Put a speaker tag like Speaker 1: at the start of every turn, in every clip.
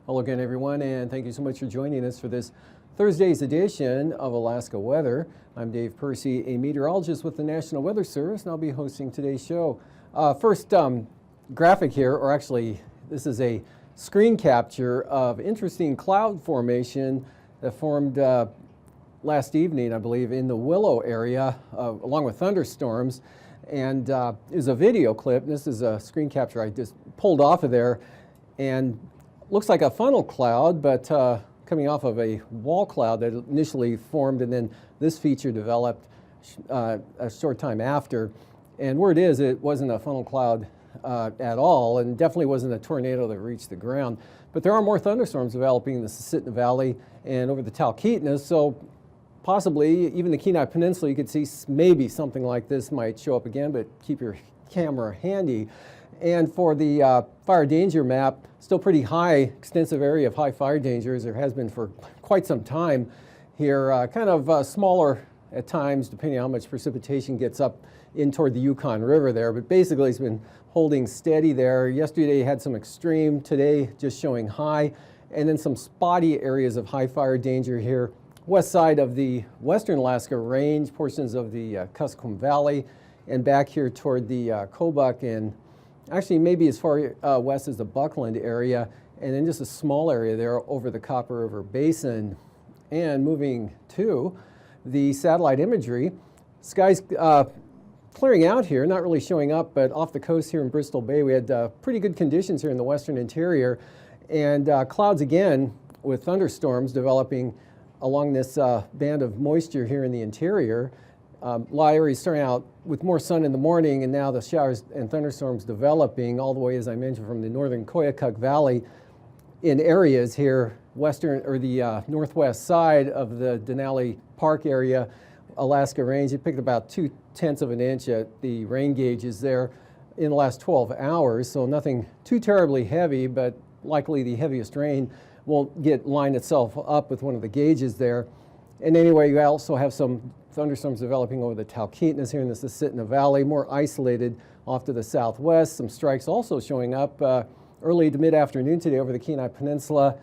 Speaker 1: Hello again, everyone, and thank you so much for joining us for this Thursday's edition of Alaska Weather. I'm Dave Percy, a meteorologist with the National Weather Service, and I'll be hosting today's show. First graphic here, or actually this is a screen capture of interesting cloud formation that formed last evening, I believe, in the Willow area, along with thunderstorms, and is a video clip. This is a screen capture I just pulled off of there, and looks like a funnel cloud, but coming off of a wall cloud that initially formed, and then this feature developed a short time after. And word is it wasn't a funnel cloud at all, and definitely wasn't a tornado that reached the ground. But there are more thunderstorms developing in the Susitna Valley and over the Talkeetna, so possibly even the Kenai Peninsula, you could see maybe something like this might show up again, but keep your camera handy. And for the fire danger map, still pretty high, extensive area of high fire danger, as there has been for quite some time here. Kind of smaller at times, depending on how much precipitation gets up in toward the Yukon River there. But basically, it's been holding steady there. Yesterday had some extreme, today just showing high, and then some spotty areas of high fire danger here. West side of the Western Alaska Range, portions of the Kuskokwim Valley, and back here toward the Kobuk and actually maybe as far west as the Buckland area, and then just a small area there over the Copper River Basin. And moving to the satellite imagery, skies clearing out here, not really showing up, but off the coast here in Bristol Bay, we had pretty good conditions here in the western interior, and clouds again with thunderstorms developing along this band of moisture here in the interior. A lot of areas starting out with more sun in the morning, and now the showers and thunderstorms developing all the way, as I mentioned, from the northern Koyukuk Valley in areas here, western or the northwest side of the Denali Park area, Alaska Range. It picked about 0.2 of an inch at the rain gauges there in the last 12 hours, so nothing too terribly heavy, but likely the heaviest rain won't line itself up with one of the gauges there. And anyway, you also have some thunderstorms developing over the Talkeetnas here in the Susitna Valley, more isolated off to the southwest. Some strikes also showing up early to mid-afternoon today over the Kenai Peninsula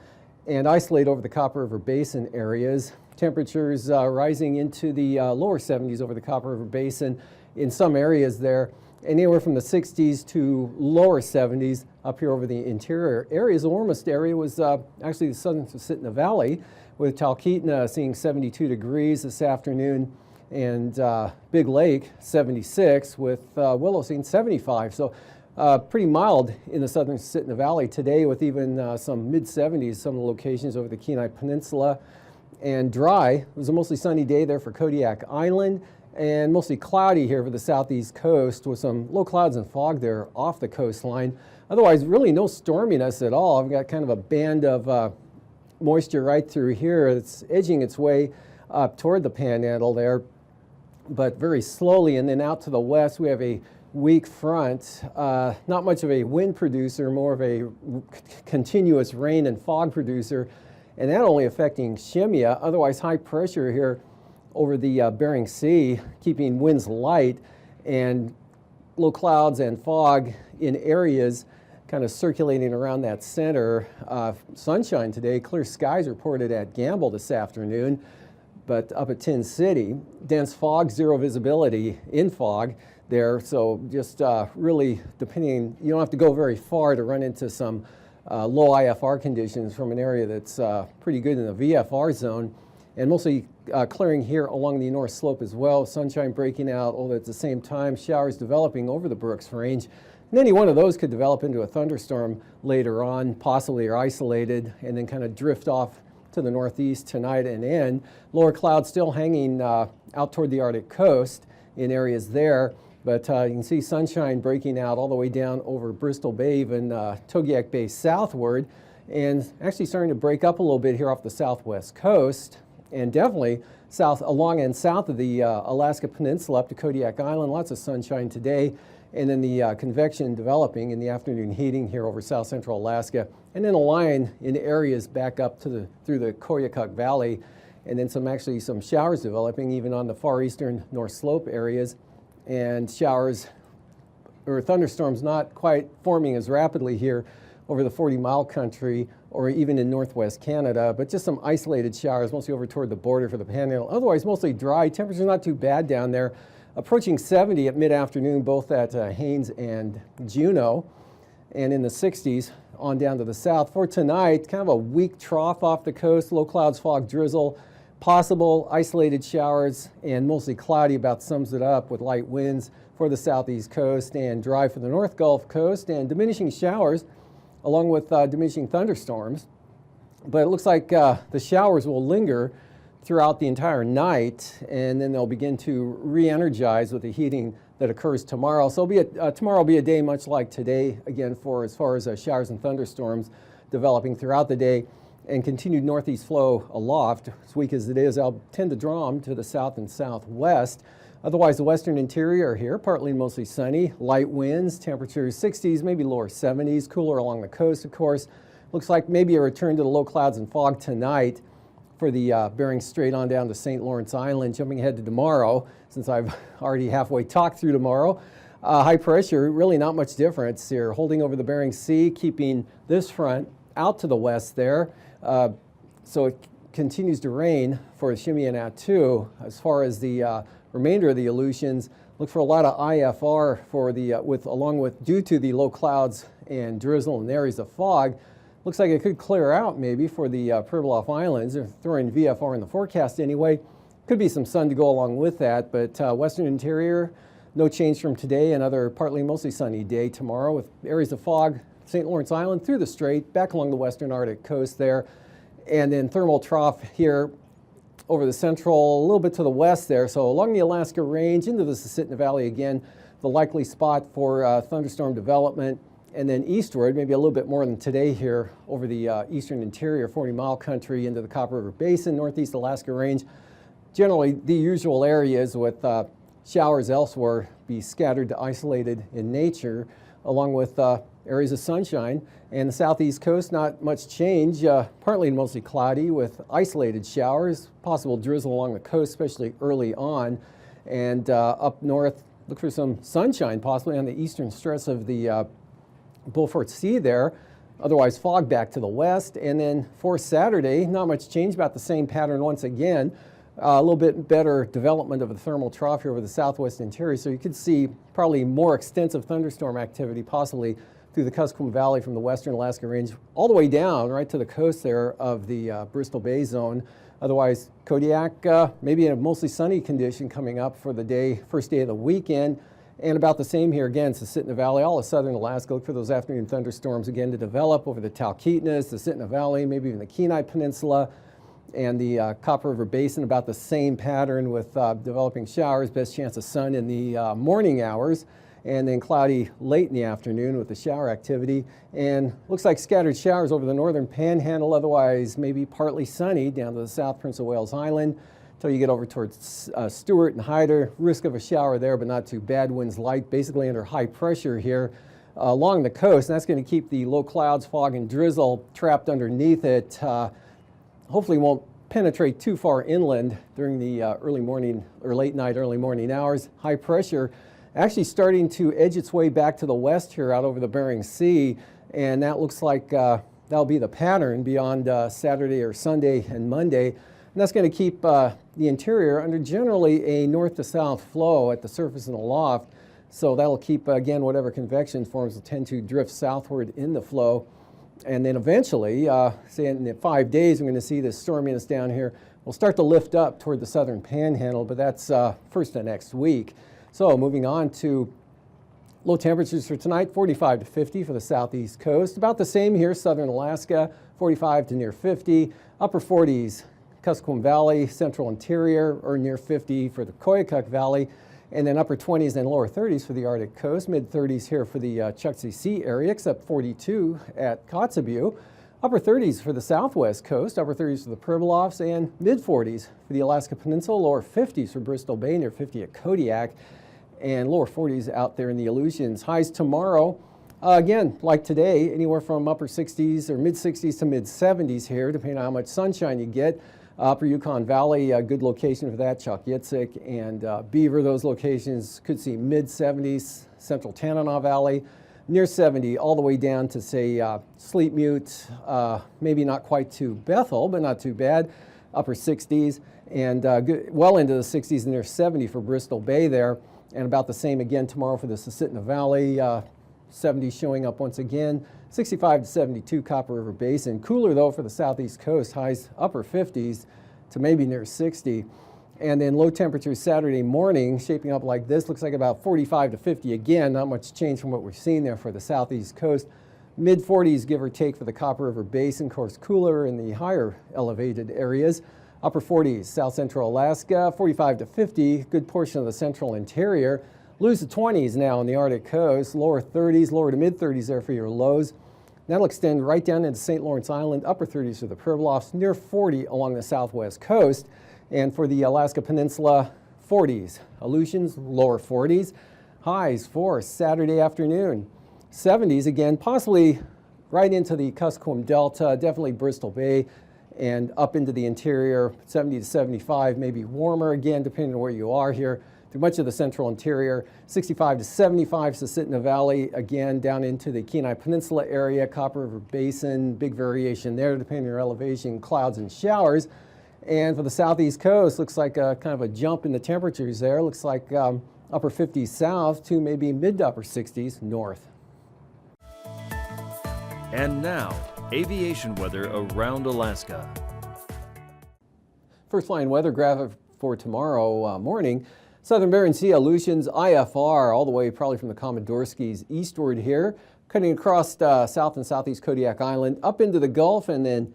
Speaker 1: and isolated over the Copper River Basin areas. Temperatures rising into the lower 70s over the Copper River Basin in some areas there, and anywhere from the 60s to lower 70s up here over the interior areas. The warmest area was actually the southern Susitna Valley, with Talkeetna seeing 72 degrees this afternoon, and Big Lake 76, with Willow seeing 75. So pretty mild in the southern Susitna Valley today, with even some mid-70s, some of the locations over the Kenai Peninsula, and dry. It was a mostly sunny day there for Kodiak Island, and mostly cloudy here for the southeast coast, with some low clouds and fog there off the coastline. Otherwise, really no storminess at all. I've got kind of a band of moisture right through here. It's edging its way up toward the Panhandle there, but very slowly. And then out to the west, we have a weak front, not much of a wind producer, more of a continuous rain and fog producer, and that only affecting Shemya. Otherwise, high pressure here over the Bering Sea, keeping winds light, and low clouds and fog in areas kind of circulating around that center. Sunshine today, clear skies reported at Gamble this afternoon, but up at Tin City, dense fog, zero visibility in fog there. So just really depending, you don't have to go very far to run into some low IFR conditions from an area that's pretty good in the VFR zone, and mostly clearing here along the north slope as well. Sunshine breaking out, although at the same time showers developing over the Brooks Range. And any one of those could develop into a thunderstorm later on, possibly, or isolated, and then kind of drift off to the northeast tonight and end. Lower clouds still hanging out toward the Arctic coast in areas there. But you can see sunshine breaking out all the way down over Bristol Bay, even Togiak Bay southward, and actually starting to break up a little bit here off the southwest coast, and definitely south along and south of the Alaska Peninsula up to Kodiak Island. Lots of sunshine today, and then the convection developing in the afternoon heating here over south central Alaska, and then a line in areas back up to through the Koyukuk Valley, and then some showers developing even on the far eastern North Slope areas, and showers or thunderstorms not quite forming as rapidly here over the 40-mile country or even in northwest Canada, but just some isolated showers, mostly over toward the border for the Panhandle. Otherwise, mostly dry. Temperatures not too bad down there, approaching 70 at mid-afternoon, both at Haines and Juneau, and in the 60s on down to the south. For tonight, kind of a weak trough off the coast, low clouds, fog, drizzle, possible isolated showers, and mostly cloudy, about sums it up, with light winds for the southeast coast and dry for the North Gulf Coast, and diminishing showers along with diminishing thunderstorms. But it looks like the showers will linger throughout the entire night, and then they'll begin to re-energize with the heating that occurs tomorrow. So tomorrow will be a day much like today, again, for as far as showers and thunderstorms developing throughout the day, and continued northeast flow aloft. As weak as it is, I'll tend to draw them to the south and southwest. Otherwise, the western interior here, partly and mostly sunny, light winds, temperatures 60s, maybe lower 70s, cooler along the coast, of course. Looks like maybe a return to the low clouds and fog tonight for the Bering Strait on down to St. Lawrence Island. Jumping ahead to tomorrow, since I've already halfway talked through tomorrow. High pressure, really not much difference here, holding over the Bering Sea, keeping this front out to the west there. So it continues to rain for Shimmy and Attu. As far as the remainder of the Aleutians, look for a lot of IFR for the along with due to the low clouds and drizzle and areas of fog. Looks like it could clear out maybe for the Pribilof Islands. They're throwing VFR in the forecast anyway. Could be some sun to go along with that, but western interior, no change from today. Another partly mostly sunny day tomorrow with areas of fog, St. Lawrence Island through the strait, back along the western Arctic coast there, and then thermal trough here over the central, a little bit to the west there. So along the Alaska Range into the Susitna Valley again, the likely spot for thunderstorm development. And then eastward, maybe a little bit more than today here over the eastern interior, 40-mile country into the Copper River Basin, northeast Alaska Range. Generally, the usual areas with showers elsewhere be scattered to isolated in nature, along with areas of sunshine. And the southeast coast, not much change, partly and mostly cloudy with isolated showers, possible drizzle along the coast, especially early on. And up north, look for some sunshine, possibly on the eastern stress of the Beaufort Sea there. Otherwise, fog back to the west. And then for Saturday, not much change, about the same pattern once again. A little bit better development of the thermal trough here over the southwest interior. So you could see probably more extensive thunderstorm activity, possibly through the Kuskokwim Valley from the western Alaska Range all the way down right to the coast there of the Bristol Bay zone. Otherwise, Kodiak, maybe in a mostly sunny condition coming up for the day, first day of the weekend. And about the same here again, Susitna Valley, all of southern Alaska. Look for those afternoon thunderstorms again to develop over the Talkeetnas, the Susitna Valley, maybe even the Kenai Peninsula, and the Copper River Basin, about the same pattern with developing showers, best chance of sun in the morning hours, and then cloudy late in the afternoon with the shower activity. And looks like scattered showers over the northern Panhandle, otherwise maybe partly sunny down to the south Prince of Wales Island until you get over towards Stewart and Hyder. Risk of a shower there, but not too bad. Winds light, basically under high pressure here along the coast. And that's going to keep the low clouds, fog, and drizzle trapped underneath it. Hopefully won't penetrate too far inland during the early morning or late night, early morning hours. High pressure actually starting to edge its way back to the west here out over the Bering Sea, and that looks like that'll be the pattern beyond Saturday or Sunday and Monday. And that's going to keep the interior under generally a north to south flow at the surface and aloft. So that'll keep, again, whatever convection forms will tend to drift southward in the flow. And then eventually, say in 5 days, we're going to see this storminess down here. We'll start to lift up toward the southern Panhandle, but that's first of next week. So moving on to low temperatures for tonight, 45 to 50 for the southeast coast. About the same here, southern Alaska, 45 to near 50. Upper 40s, Kuskokwim Valley, central interior, or near 50 for the Koyukuk Valley. And then upper 20s and lower 30s for the Arctic coast, mid 30s here for the Chukchi Sea area, except 42 at Kotzebue. Upper 30s for the southwest coast, upper 30s for the Pribilofs, and mid 40s for the Alaska Peninsula, lower 50s for Bristol Bay, near 50 at Kodiak, and lower 40s out there in the Aleutians. Highs tomorrow, again, like today, anywhere from upper 60s or mid 60s to mid 70s here, depending on how much sunshine you get. Upper Yukon Valley, a good location for that, Chalk-Yitzhak and Beaver, those locations could see mid 70s, central Tanana Valley, near 70, all the way down to, say, Sleep Mute, maybe not quite to Bethel, but not too bad, upper 60s, and well into the 60s and near 70 for Bristol Bay there, and about the same again tomorrow for the Susitna Valley, 70 showing up once again, 65 to 72 Copper River Basin. Cooler though for the southeast coast, highs upper 50s to maybe near 60. And then low temperatures Saturday morning shaping up like this. Looks like about 45 to 50 again. Not much change from what we're seeing there for the southeast coast. Mid 40s give or take for the Copper River Basin. Of course, cooler in the higher elevated areas. Upper 40s south central Alaska, 45 to 50. Good portion of the central interior. Lose the 20s now on the Arctic coast, lower 30s, lower to mid 30s there for your lows. That'll extend right down into St. Lawrence Island, upper 30s for the Pribilofs, near 40 along the southwest coast. And for the Alaska Peninsula, 40s. Aleutians, lower 40s. Highs for Saturday afternoon. 70s again, possibly right into the Kuskokwim Delta, definitely Bristol Bay, and up into the interior, 70 to 75, maybe warmer again, depending on where you are here. Through much of the central interior, 65 to 75 Susitna Valley, again down into the Kenai Peninsula area, Copper River Basin, big variation there depending on your elevation, clouds and showers. And for the southeast coast, looks like kind of a jump in the temperatures there. Looks like upper 50s south to maybe mid to upper 60s north.
Speaker 2: And now, aviation weather around Alaska.
Speaker 1: First line weather graphic for tomorrow morning. Southern Bering Sea, Aleutians, IFR, all the way probably from the Komodorskis eastward here, cutting across south and southeast Kodiak Island, up into the Gulf, and then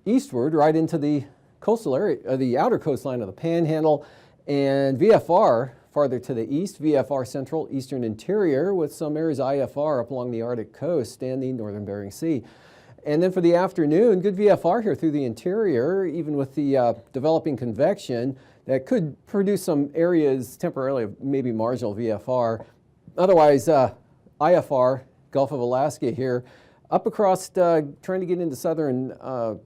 Speaker 1: eastward right into the coastal area, the outer coastline of the Panhandle, and VFR farther to the east, VFR central, eastern interior, with some areas IFR up along the Arctic coast and the northern Bering Sea. And then for the afternoon, good VFR here through the interior, even with the developing convection that could produce some areas temporarily of maybe marginal VFR. Otherwise, IFR, Gulf of Alaska here, up across, trying to get into southern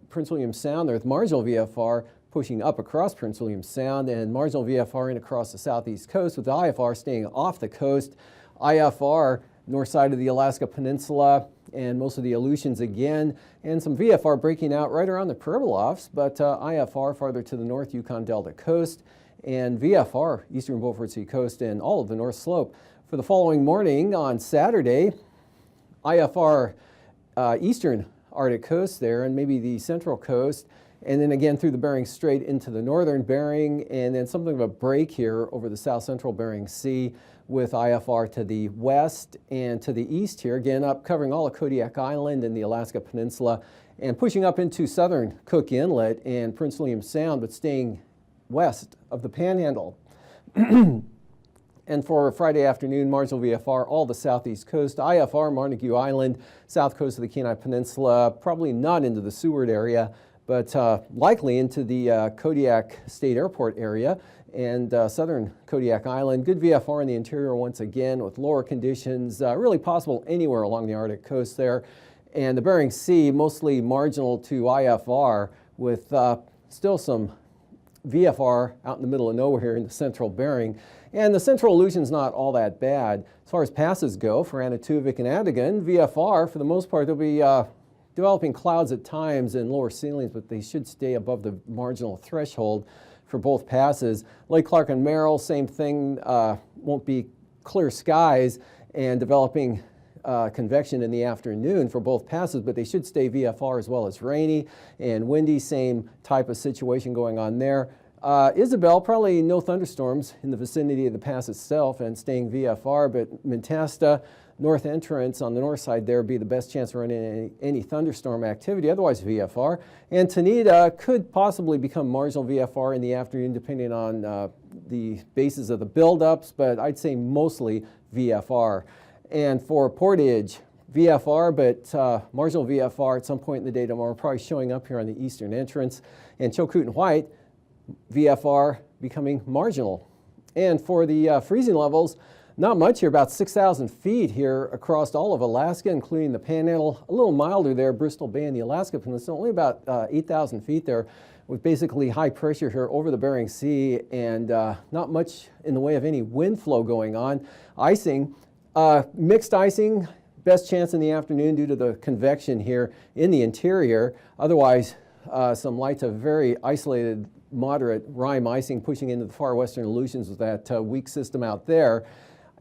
Speaker 1: Prince William Sound there with marginal VFR pushing up across Prince William Sound, and marginal VFR in across the southeast coast, with the IFR staying off the coast. IFR, north side of the Alaska Peninsula, and most of the Aleutians again, and some VFR breaking out right around the Pribilofs, but IFR farther to the north Yukon Delta coast, and VFR eastern Beaufort Sea coast and all of the North Slope. For the following morning on Saturday, IFR eastern Arctic coast there, and maybe the central coast, and then again through the Bering Strait into the northern Bering, and then something of a break here over the south central Bering Sea, with IFR to the west and to the east here, again up covering all of Kodiak Island and the Alaska Peninsula, and pushing up into southern Cook Inlet and Prince William Sound, but staying west of the Panhandle. And for Friday afternoon, marginal VFR, all the southeast coast, IFR, Montague Island, south coast of the Kenai Peninsula, probably not into the Seward area, but likely into the Kodiak State Airport area, and southern Kodiak Island. Good VFR in the interior once again with lower conditions, really possible anywhere along the Arctic coast there. And the Bering Sea, mostly marginal to IFR, with still some VFR out in the middle of nowhere here in the central Bering. And the central Aleutian's not all that bad. As far as passes go, for Anatuvik and Adigan, VFR, for the most part, they'll be developing clouds at times and lower ceilings, but they should stay above the marginal threshold for both passes. Lake Clark and Merrill, same thing, won't be clear skies and developing convection in the afternoon for both passes, but they should stay VFR as well as rainy and windy, same type of situation going on there. Isabel, probably no thunderstorms in the vicinity of the pass itself and staying VFR, but Mentasta, north entrance on the north side there be the best chance of running any thunderstorm activity, otherwise VFR. And Tanita could possibly become marginal VFR in the afternoon depending on the basis of the buildups, but I'd say mostly VFR. And for portage, VFR, but marginal VFR at some point in the day tomorrow, probably showing up here on the eastern entrance. And Chilkoot and White, VFR becoming marginal. And for the freezing levels, not much here, about 6,000 feet here across all of Alaska, including the Panhandle. A little milder there, Bristol Bay and the Alaska Peninsula, only about 8,000 feet there, with basically high pressure here over the Bering Sea and not much in the way of any wind flow going on. Icing, mixed icing, best chance in the afternoon due to the convection here in the interior. Otherwise, some light to very isolated, moderate rime icing pushing into the far western Aleutians with that weak system out there.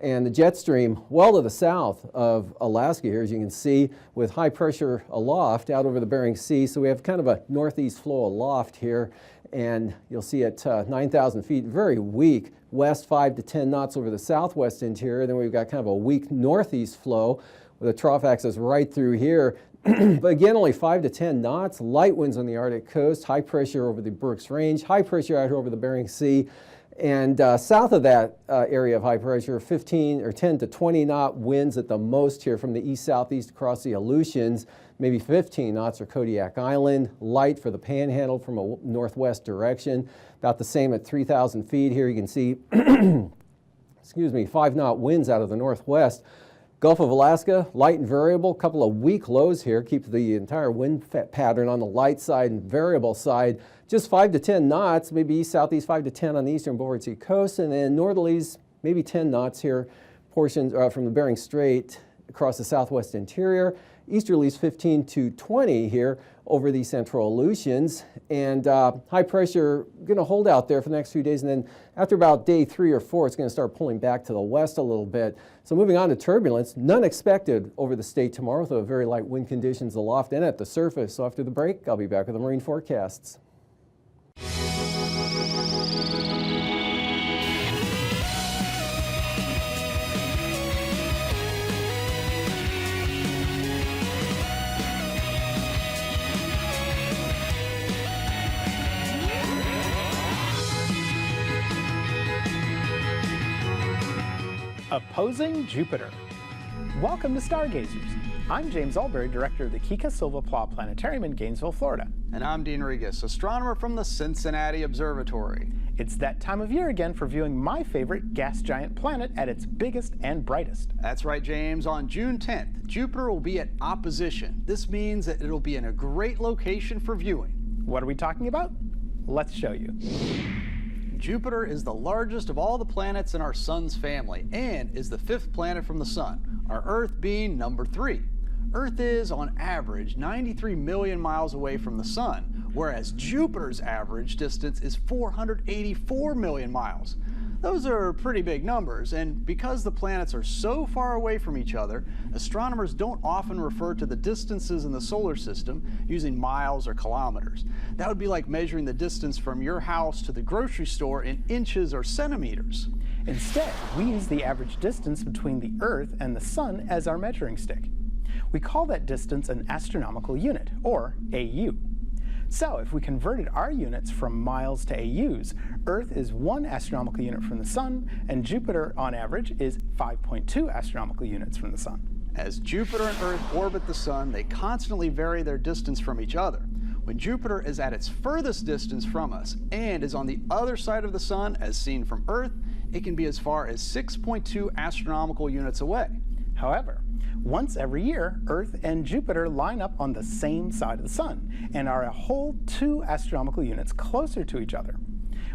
Speaker 1: And the jet stream well to the south of Alaska here, as you can see, with high pressure aloft out over the Bering Sea. So we have kind of a northeast flow aloft here, and you'll see at 9,000 feet, very weak west 5 to 10 knots over the southwest interior. Then we've got kind of a weak northeast flow with a trough axis right through here. But again, only 5 to 10 knots, light winds on the Arctic coast, high pressure over the Berks Range, high pressure out here over the Bering Sea. And south of that area of high pressure, 15 or 10 to 20 knot winds at the most here from the east-southeast across the Aleutians, maybe 15 knots for Kodiak Island, light for the Panhandle from a northwest direction, about the same at 3,000 feet here. You can see, excuse me, 5 knot winds out of the northwest. Gulf of Alaska, light and variable, couple of weak lows here, keep the entire wind pattern on the light side and variable side. Just 5 to 10 knots, maybe east-southeast 5 to 10 on the eastern Beaufort Sea coast, and then northerlies, maybe 10 knots here, portions from the Bering Strait across the southwest interior. Easterlies 15 to 20 here over the central Aleutians, and high pressure going to hold out there for the next few days, and then after about day 3 or 4, it's going to start pulling back to the west a little bit. So moving on to turbulence, none expected over the state tomorrow with very light wind conditions aloft and at the surface. So after the break, I'll be back with the marine forecasts.
Speaker 3: Opposing Jupiter. Welcome to Stargazers. I'm James Albury, director of the Kika Silva Pla Planetarium in Gainesville, Florida.
Speaker 4: And I'm Dehne Regis, astronomer from the Cincinnati Observatory.
Speaker 3: It's that time of year again for viewing my favorite gas giant planet at its biggest and brightest.
Speaker 4: That's right, James. On June 10th, Jupiter will be at opposition. This means that it'll be in a great location for viewing.
Speaker 3: What are we talking about? Let's show you.
Speaker 4: Jupiter is the largest of all the planets in our Sun's family and is the 5th planet from the Sun, our Earth being number 3. Earth is, on average, 93 million miles away from the Sun, whereas Jupiter's average distance is 484 million miles. Those are pretty big numbers, and because the planets are so far away from each other, astronomers don't often refer to the distances in the solar system using miles or kilometers. That would be like measuring the distance from your house to the grocery store in inches or centimeters.
Speaker 3: Instead, we use the average distance between the Earth and the Sun as our measuring stick. We call that distance an astronomical unit, or AU. So if we converted our units from miles to AUs, Earth is 1 astronomical unit from the Sun, and Jupiter, on average, is 5.2 astronomical units from the Sun.
Speaker 4: As Jupiter and Earth orbit the Sun, they constantly vary their distance from each other. When Jupiter is at its furthest distance from us and is on the other side of the Sun, as seen from Earth, it can be as far as 6.2 astronomical units away.
Speaker 3: However, once every year, Earth and Jupiter line up on the same side of the Sun and are a whole 2 astronomical units closer to each other.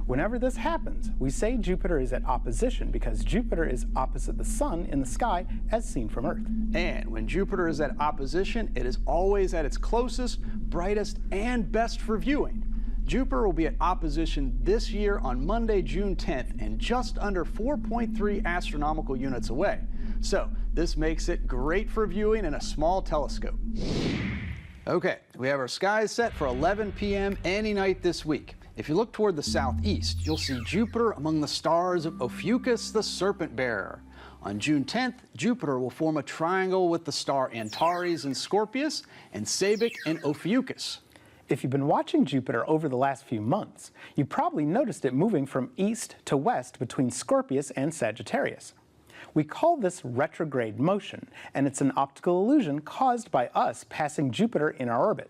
Speaker 3: Whenever this happens, we say Jupiter is at opposition because Jupiter is opposite the Sun in the sky as seen from Earth.
Speaker 4: And when Jupiter is at opposition, it is always at its closest, brightest, and best for viewing. Jupiter will be at opposition this year on Monday, June 10th, and just under 4.3 astronomical units away. So this makes it great for viewing in a small telescope. Okay, we have our skies set for 11 p.m. any night this week. If you look toward the southeast, you'll see Jupiter among the stars of Ophiuchus, the Serpent Bearer. On June 10th, Jupiter will form a triangle with the star Antares and Scorpius, and Sabik and Ophiuchus.
Speaker 3: If you've been watching Jupiter over the last few months, you probably noticed it moving from east to west between Scorpius and Sagittarius. We call this retrograde motion, and it's an optical illusion caused by us passing Jupiter in our orbit.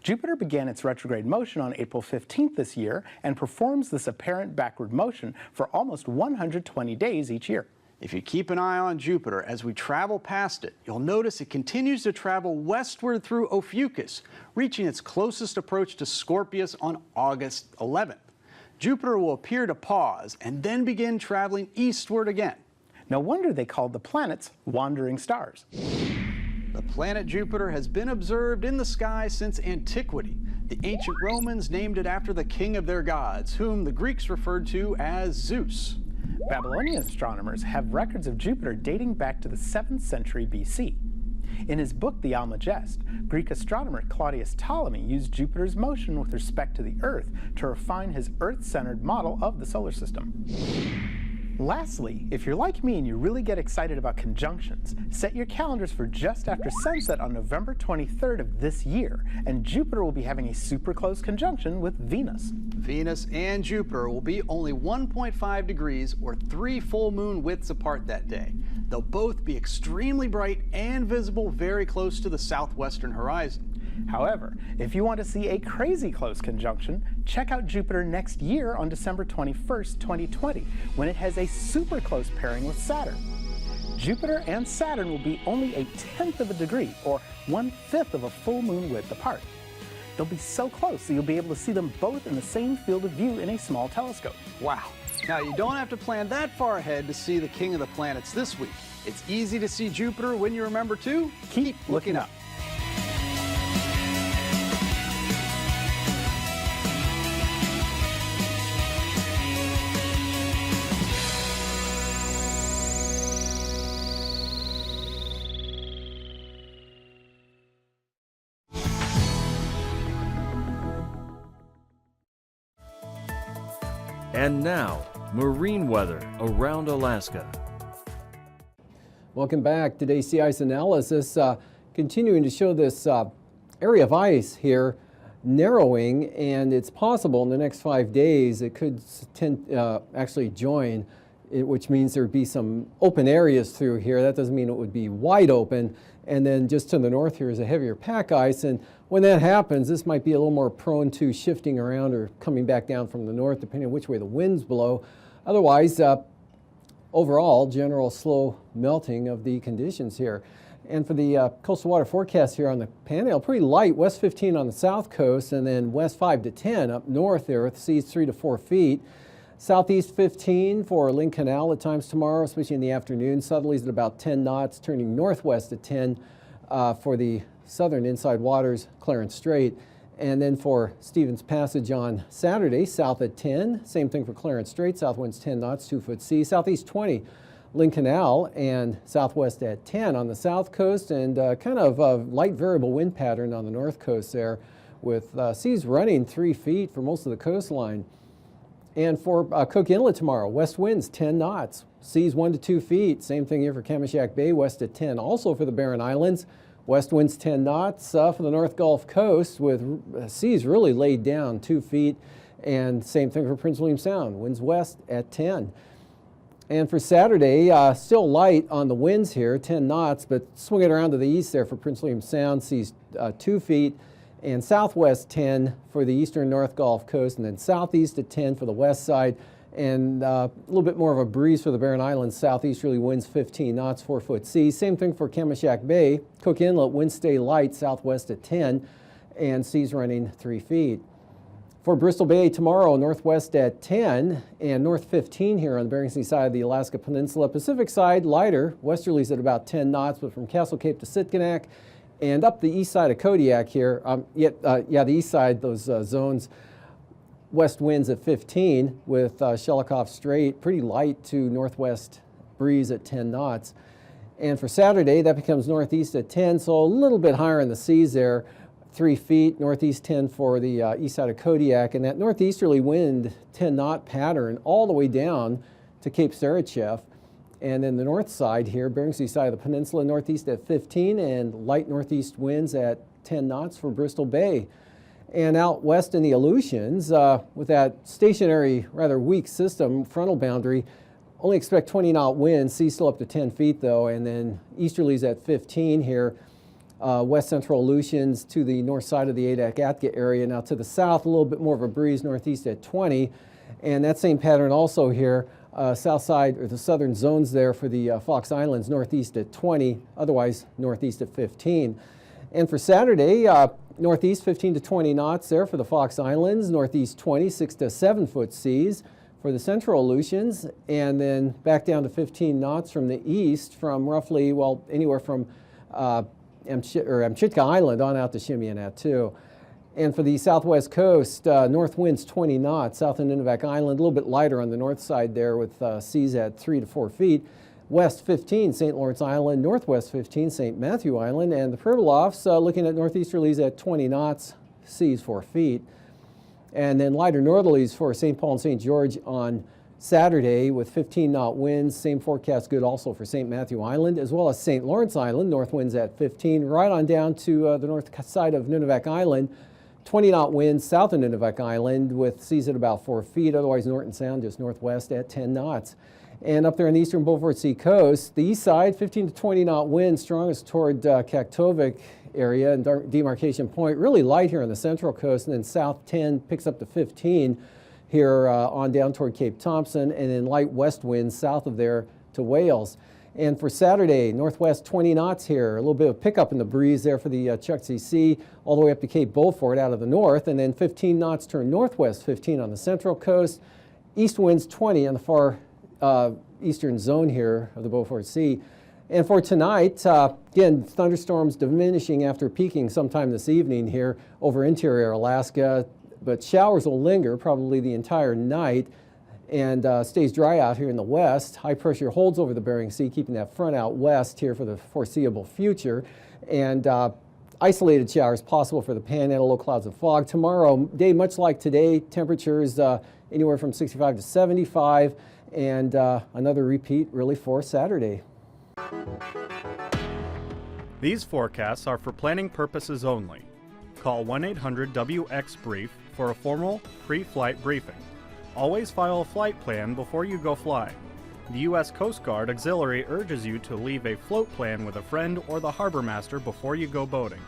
Speaker 3: Jupiter began its retrograde motion on April 15th this year and performs this apparent backward motion for almost 120 days each year.
Speaker 4: If you keep an eye on Jupiter as we travel past it, you'll notice it continues to travel westward through Ophiuchus, reaching its closest approach to Scorpius on August 11th. Jupiter will appear to pause and then begin traveling eastward again.
Speaker 3: No wonder they called the planets wandering stars.
Speaker 4: The planet Jupiter has been observed in the sky since antiquity. The ancient Romans named it after the king of their gods, whom the Greeks referred to as Zeus.
Speaker 3: Babylonian astronomers have records of Jupiter dating back to the 7th century BC. In his book, The Almagest, Greek astronomer Claudius Ptolemy used Jupiter's motion with respect to the Earth to refine his Earth-centered model of the solar system. Lastly, if you're like me and you really get excited about conjunctions, set your calendars for just after sunset on November 23rd of this year, and Jupiter will be having a super close conjunction with Venus.
Speaker 4: Venus and Jupiter will be only 1.5 degrees or 3 full moon widths apart that day. They'll both be extremely bright and visible very close to the southwestern horizon.
Speaker 3: However, if you want to see a crazy close conjunction, check out Jupiter next year on December 21st, 2020, when it has a super close pairing with Saturn. Jupiter and Saturn will be only a 1/10 of a degree, or 1/5 of a full moon width apart. They'll be so close that you'll be able to see them both in the same field of view in a small telescope.
Speaker 4: Wow. Now, you don't have to plan that far ahead to see the king of the planets this week. It's easy to see Jupiter when you remember to keep looking up.
Speaker 2: And now, marine weather around Alaska.
Speaker 1: Welcome back. Today's sea ice analysis continuing to show this area of ice here narrowing, and it's possible in the next 5 days it could actually join, which means there would be some open areas through here. That doesn't mean it would be wide open. And then just to the north here is a heavier pack ice, and when that happens, this might be a little more prone to shifting around or coming back down from the north, depending on which way the winds blow. Otherwise, overall, general slow melting of the conditions here. And for the coastal water forecast here on the panhandle, pretty light, west 15 on the south coast, and then west 5 to 10 up north there with seas 3 to 4 feet. Southeast 15 for Lynn Canal at times tomorrow, especially in the afternoon. Southerlies at about 10 knots, turning northwest at 10 for the southern inside waters, Clarence Strait. And then for Stevens Passage on Saturday, south at 10. Same thing for Clarence Strait, south winds 10 knots, 2-foot sea. Southeast 20, Lynn Canal, and southwest at 10 on the south coast, and kind of a light variable wind pattern on the north coast there, with seas running 3 feet for most of the coastline. And for Cook Inlet tomorrow, west winds 10 knots, seas 1 to 2 feet. Same thing here for Kamishak Bay, west at 10. Also for the Barren Islands, west winds 10 knots for the North Gulf Coast, with seas really laid down 2 feet. And same thing for Prince William Sound, winds west at 10. And for Saturday, still light on the winds here, 10 knots, but swinging around to the east there for Prince William Sound, seas 2 feet. And southwest 10 for the eastern North Gulf Coast, and then southeast at 10 for the west side, and a little bit more of a breeze for the Barren Islands. Southeasterly winds 15 knots, 4-foot seas. Same thing for Kamishak Bay. Cook Inlet, winds stay light, southwest at 10, and seas running 3 feet. For Bristol Bay tomorrow, northwest at 10 and north 15 here on the Bering Sea side of the Alaska Peninsula. Pacific side, lighter, westerlies at about 10 knots, but from Castle Cape to Sitkinak, and up the east side of Kodiak here, the east side, those zones, west winds at 15 with Shelikof Strait, pretty light to northwest breeze at 10 knots. And for Saturday, that becomes northeast at 10, so a little bit higher in the seas there, 3 feet, northeast 10 for the east side of Kodiak, and that northeasterly wind 10 knot pattern all the way down to Cape Saratchev. And then the north side here, Bering Sea side of the peninsula, northeast at 15, and light northeast winds at 10 knots for Bristol Bay. And out west in the Aleutians, with that stationary, rather weak system, frontal boundary, only expect 20-knot winds, seas still up to 10 feet though, and then easterlies at 15 here. West central Aleutians to the north side of the AKwx area. Now to the south, a little bit more of a breeze, northeast at 20. And that same pattern also here, south side, or the southern zones there for the Fox Islands, northeast at 20, otherwise northeast at 15. And for Saturday, northeast 15 to 20 knots there for the Fox Islands, northeast 20, 6 to 7 foot seas for the central Aleutians, and then back down to 15 knots from the east from roughly, well, anywhere from Amchitka Island on out to Shimianatu. And for the southwest coast, north winds 20 knots, south of Nunivak Island, a little bit lighter on the north side there with seas at 3 to 4 feet. West 15, St. Lawrence Island, northwest 15, St. Matthew Island, and the Pribilofs looking at northeasterlies at 20 knots, seas 4 feet. And then lighter northerlies for St. Paul and St. George on Saturday with 15-knot winds. Same forecast good also for St. Matthew Island, as well as St. Lawrence Island, north winds at 15, right on down to the north side of Nunivak Island. 20-knot winds south of Nunivak Island with seas at about 4 feet, otherwise Norton Sound just northwest at 10 knots. And up there on the eastern Beaufort Sea coast, the east side, 15 to 20-knot winds, strongest toward Kaktovik area and Demarcation Point. Really light here on the central coast, and then south 10 picks up to 15 here on down toward Cape Thompson, and then light west winds south of there to Wales. And for Saturday, northwest 20 knots here, a little bit of pickup in the breeze there for the Chukchi Sea, all the way up to Cape Beaufort out of the north, and then 15 knots turn northwest 15 on the central coast, east winds 20 on the far eastern zone here of the Beaufort Sea. And for tonight, again, thunderstorms diminishing after peaking sometime this evening here over interior Alaska, but showers will linger probably the entire night and stays dry out here in the west. High pressure holds over the Bering Sea, keeping that front out west here for the foreseeable future. And isolated showers possible for the Panhandle, low clouds and fog. Tomorrow, day much like today, temperatures anywhere from 65 to 75. And another repeat really for Saturday.
Speaker 5: These forecasts are for planning purposes only. Call 1-800-WX-BRIEF for a formal pre-flight briefing. Always file a flight plan before you go flying. The U.S. Coast Guard Auxiliary urges you to leave a float plan with a friend or the harbor master before you go boating.